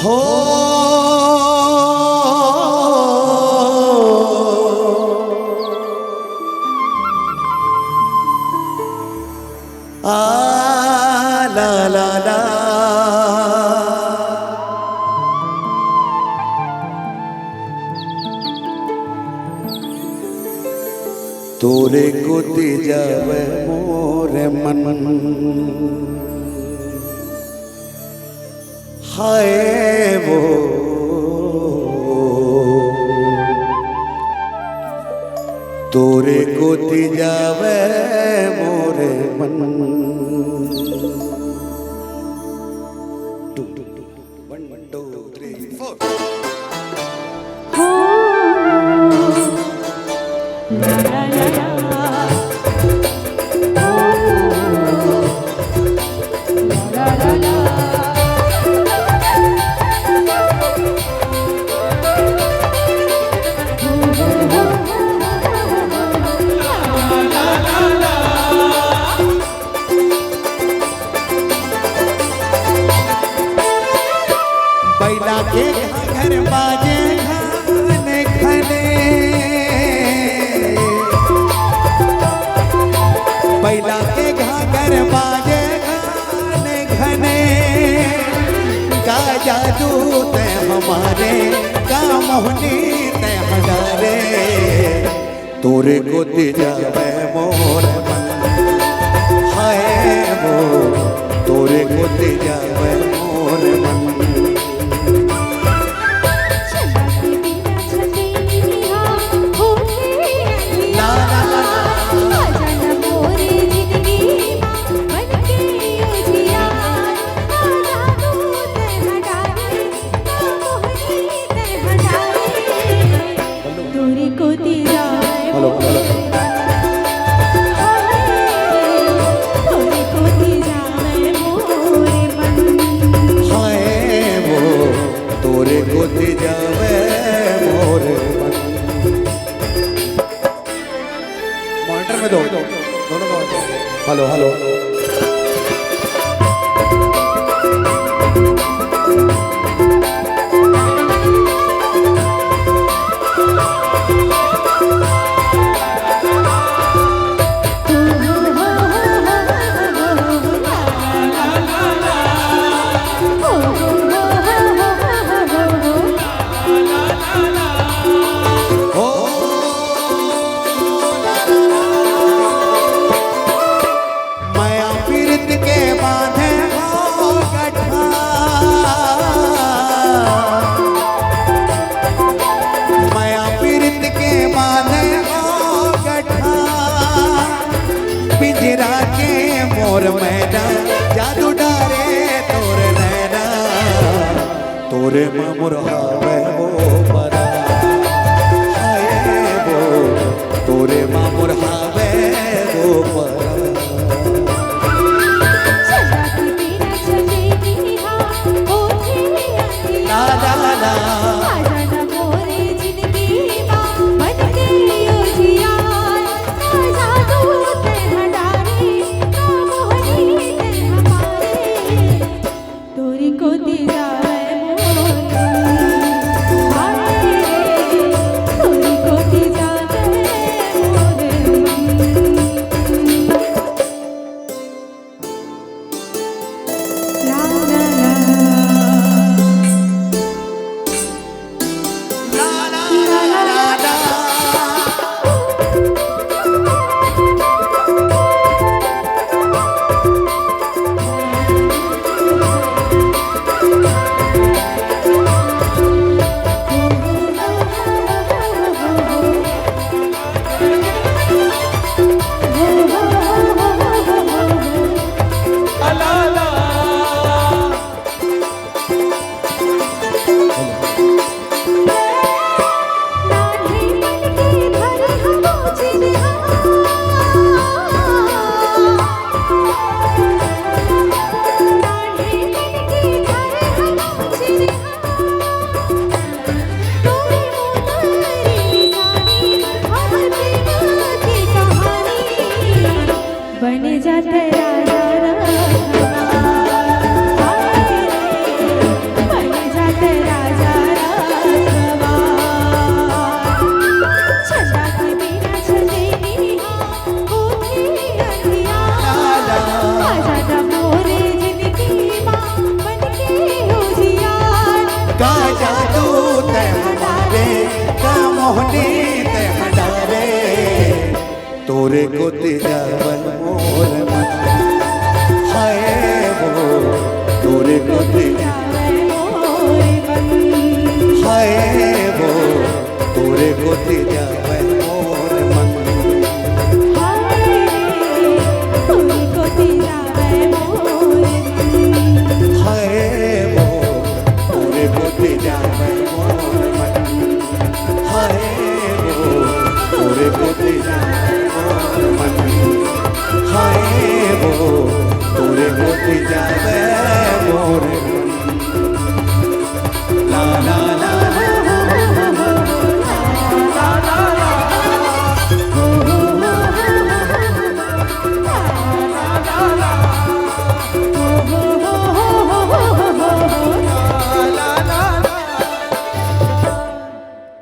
हो आ ला ला ला तोरे गोती जावे मोरे मन हाय वो तोरे गोती जावे मोरे मन 1 2 3 4 हो ला ला ला ला ला ला ला बैला के घर बाजे घने घने बैला के घर बाजे घने घने का जादू ते हमारे का मोहनी ते हजारे तोरे को दे जावे मोर मन हाय वो तोरे को दे जावे मोर मन मॉनिटर में दो दोनों को हेलो हेलो मोर मैना जादू डारे तोरे नैना तोरे मामुर हावे वो परा हाय वो तोरे मामुर हावे वो परा ला ला ला का जादू ते हमारे का मोहनी ते हटारे तोरे को जावन मोर मन हाय वो तोरे को हाय वो तोरे को जावन मोर मन हाय वो तोरे को जावन मोर मन हाय वो तोरे को जावन मन हाय वो तोरे को जावन मोर मन ला ला ला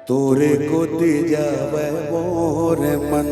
तोरे को जावे मोर मन।